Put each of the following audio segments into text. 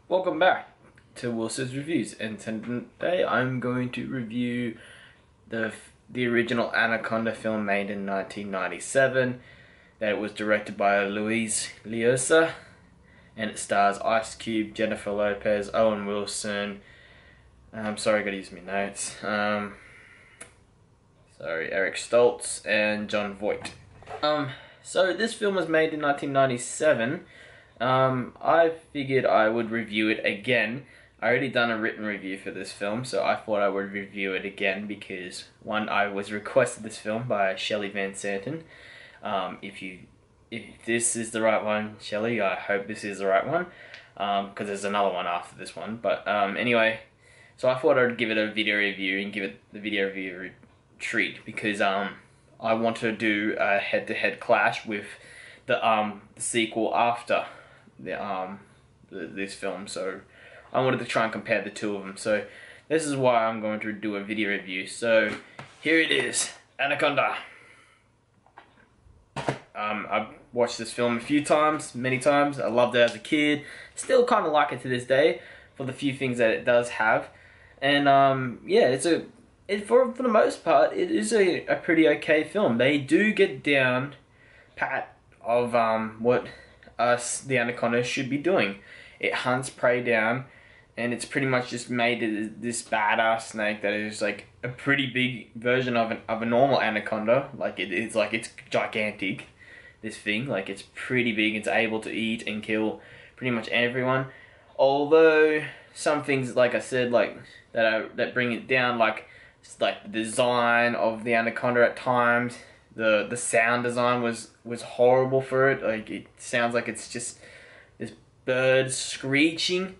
Welcome back to Wilson's Reviews, and today I'm going to review the original Anaconda film made in 1997. That it was directed by Luis Liosa, and it stars Ice Cube, Jennifer Lopez, Owen Wilson. I'm sorry, I gotta use my notes. Eric Stoltz and Jon Voight. So this film was made in 1997. I figured I would review it again. I already done a written review for this film, so I thought I would review it again because one, I was requested this film by Shelley Van Santen. If this is the right one, Shelley, I hope this is the right one, because there's another one after this one. But anyway, so I thought I'd give it a video review and give it the video review treat because I want to do a head-to-head clash with the sequel after this film, so I wanted to try and compare the two of them. So this is why I'm going to do a video review. So here it is, Anaconda. I've watched this film a few times, many times. I loved it as a kid. Still kind of like it to this day for the few things that it does have. And yeah, for the most part, it is a pretty okay film. They do get down pat of what us, the Anaconda, should be doing. It hunts prey down, and it's pretty much just made this badass snake that is like a pretty big version of a normal anaconda. Like it's gigantic. This thing, like, it's pretty big. It's able to eat and kill pretty much everyone. Although some things, like I said, like that bring it down, like the design of the anaconda at times. The sound design was horrible for it. Like, it sounds like it's just this bird screeching,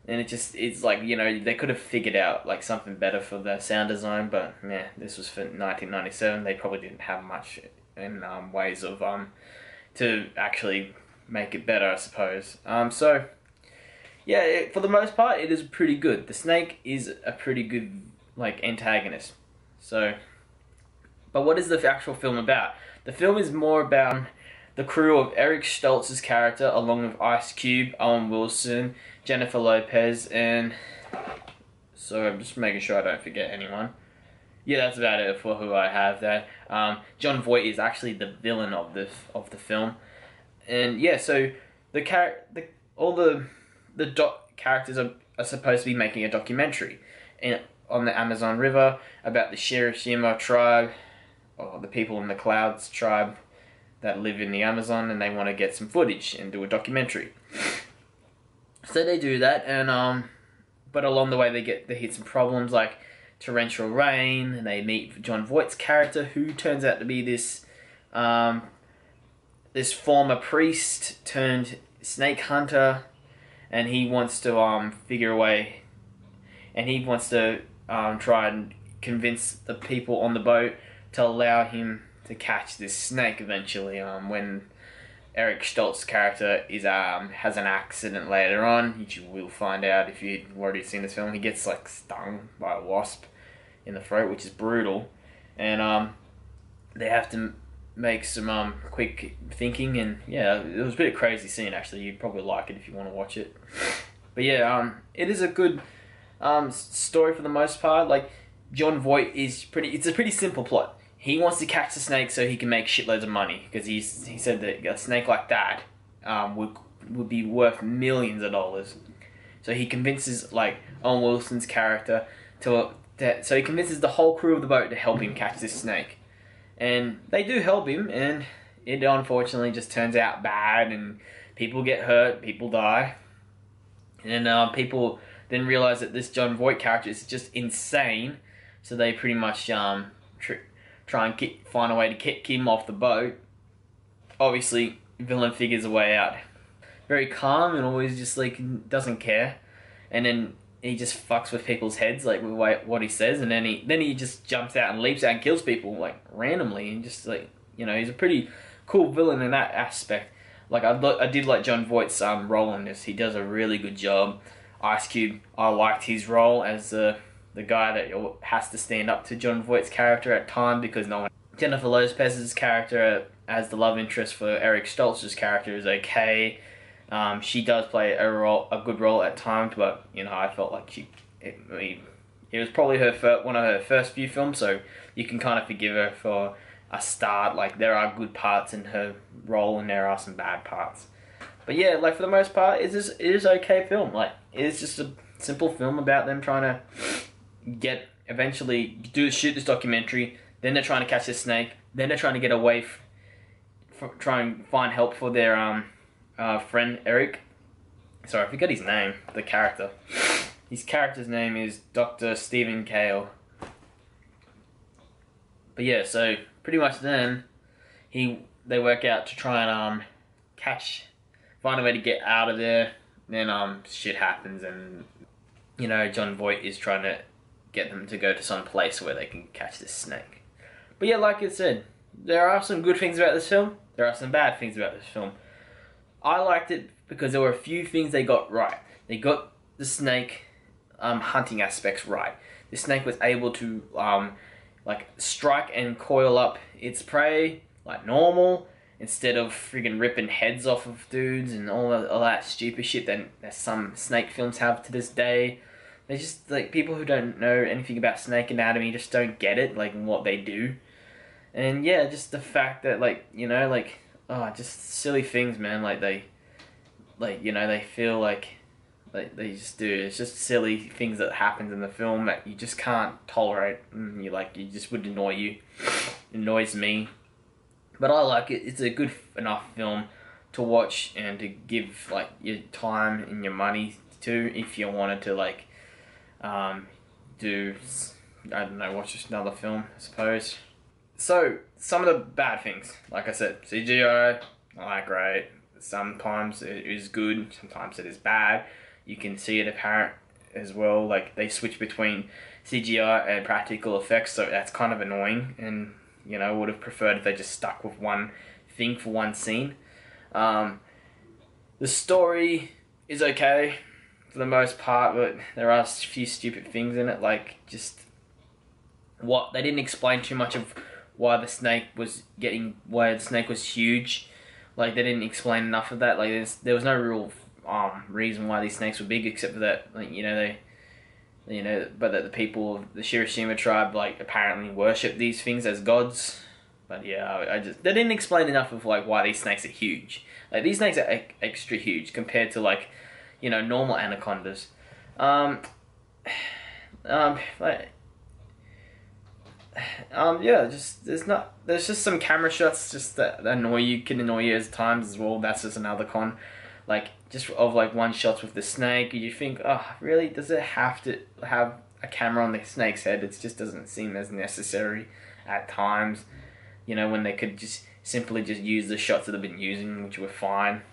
and it's like, you know, they could have figured out like something better for the sound design, but yeah, this was for 1997. They probably didn't have much in ways of to actually make it better, I suppose. So yeah, for the most part, it is pretty good. The snake is a pretty good like antagonist. So. But what is the actual film about? The film is more about the crew of Eric Stoltz's character, along with Ice Cube, Owen Wilson, Jennifer Lopez, and so I'm just making sure I don't forget anyone. Yeah, that's about it for who I have there. Jon Voight is actually the villain of the film, and yeah, so all the characters are supposed to be making a documentary on the Amazon River about the Shirashima tribe, or the people in the Clouds tribe that live in the Amazon, and they want to get some footage and do a documentary. So they do that, and but along the way they hit some problems like torrential rain, and they meet Jon Voight's character, who turns out to be this this former priest turned snake hunter, and he wants to figure a way, and he wants to try and convince the people on the boat to allow him to catch this snake eventually. When Eric Stoltz's character has an accident later on, which you will find out if you've already seen this film. He gets like stung by a wasp in the throat, which is brutal, and they have to make some quick thinking, and yeah, it was a bit of a crazy scene actually. You'd probably like it if you want to watch it. But yeah, it is a good story for the most part. Like, Jon Voight it's a pretty simple plot. He wants to catch the snake so he can make shitloads of money, because he said that a snake like that would be worth millions of dollars. So he convinces like Owen Wilson's character so he convinces the whole crew of the boat to help him catch this snake, and they do help him, and it unfortunately just turns out bad, and people get hurt, people die, and people then realize that this Jon Voight character is just insane. So they pretty much try and find a way to kick him off the boat. Obviously, villain figures a way out. Very calm and always just like doesn't care, and then he just fucks with people's heads like with what he says, and then he just jumps out and leaps out and kills people like randomly, and just like, you know, he's a pretty cool villain in that aspect. Like, I did like Jon Voight's role in this. He does a really good job. Ice Cube, I liked his role as the guy that has to stand up to Jon Voight's character at time, because no one. Jennifer Lopez's character as the love interest for Eric Stoltz's character is okay. She does play a good role at times, but you know, I felt like it was probably one of her first few films, so you can kind of forgive her for a start. Like, there are good parts in her role, and there are some bad parts. But yeah, like, for the most part, it is okay film. Like, it is just a simple film about them trying to shoot this documentary. Then they're trying to catch this snake. Then they're trying to get away, try and find help for their friend Eric. Sorry, I forgot his name. The character. His character's name is Dr. Stephen Kale. But yeah, so pretty much then they work out to try and find a way to get out of there. Then shit happens, and you know, John Voight is trying to get them to go to some place where they can catch this snake. But yeah, like I said, there are some good things about this film. There are some bad things about this film. I liked it because there were a few things they got right. They got the snake hunting aspects right. The snake was able to like strike and coil up its prey like normal, instead of friggin' ripping heads off of dudes and all that stupid shit that some snake films have to this day. They just, like, people who don't know anything about snake anatomy just don't get it, like, what they do. And yeah, just the fact that, like, you know, like, just silly things, man. Like, you know, they feel like they just do. It's just silly things that happens in the film that you just can't tolerate. And you just would annoy you. It annoys me. But I like it. It's a good enough film to watch and to give, like, your time and your money to, if you wanted to, like, I don't know, watch just another film, I suppose. So, some of the bad things, like I said, CGI, not that great. Sometimes it is good, sometimes it is bad. You can see it apparent as well, like, they switch between CGI and practical effects, so that's kind of annoying, and, you know, would have preferred if they just stuck with one thing for one scene. The story is okay for the most part, but there are a few stupid things in it, like just they didn't explain too much of why the snake was huge. Like, they didn't explain enough of that. Like, there was no real reason why these snakes were big, except for that, like, but that the people of the Shirashima tribe, like, apparently worship these things as gods. But yeah, they didn't explain enough of, like, why these snakes are huge. Like, these snakes are extra huge compared to, like, you know, normal anacondas. Yeah, there's just some camera shots just that can annoy you at times as well. That's just another con. Like, just of, like, one shots with the snake, you think, oh, really? Does it have to have a camera on the snake's head? It just doesn't seem as necessary at times. You know, when they could just simply use the shots that they've been using, which were fine.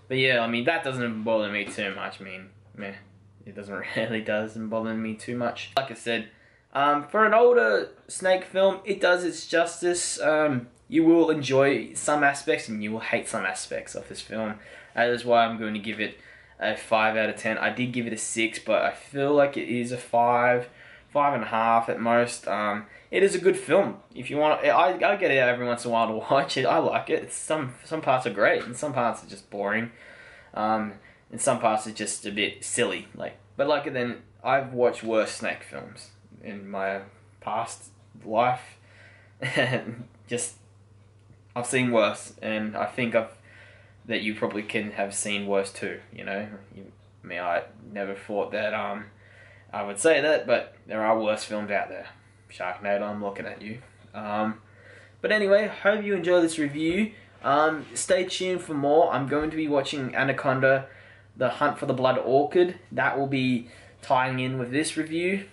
But yeah, I mean, that doesn't bother me too much. I mean, meh, it doesn't bother me too much. Like I said, for an older snake film, it does its justice. You will enjoy some aspects and you will hate some aspects of this film. That is why I'm going to give it a 5 out of 10. I did give it a 6, but I feel like it is a 5, 5.5 at most. It is a good film. If you want, I get it out every once in a while to watch it. I like it. Some parts are great, and some parts are just boring. And some parts are just a bit silly. But then I've watched worse snake films in my past life, and I've seen worse, and I think that you probably can have seen worse too. You know, I never thought that I would say that, but there are worse films out there. Sharknado, I'm looking at you. But anyway, hope you enjoy this review. Stay tuned for more. I'm going to be watching Anaconda, The Hunt for the Blood Orchid. That will be tying in with this review.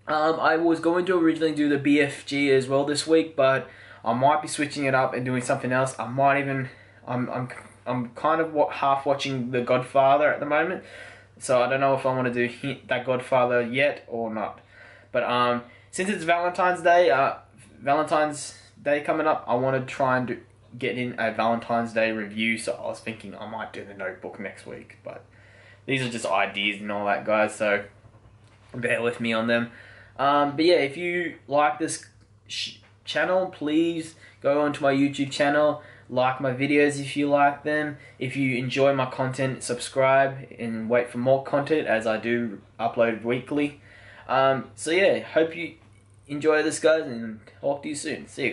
I was going to originally do the BFG as well this week, but I might be switching it up and doing something else. I'm kind of half watching The Godfather at the moment, so I don't know if I want to do that Godfather yet or not. But since it's Valentine's Day coming up, I want to try and get in a Valentine's Day review. So I was thinking I might do The Notebook next week, but these are just ideas and all that, guys. So bear with me on them. But yeah, if you like this channel, please go onto my YouTube channel. Like my videos if you like them. If you enjoy my content, subscribe and wait for more content as I do upload weekly. So yeah, hope you enjoy this, guys, and talk to you soon. See you.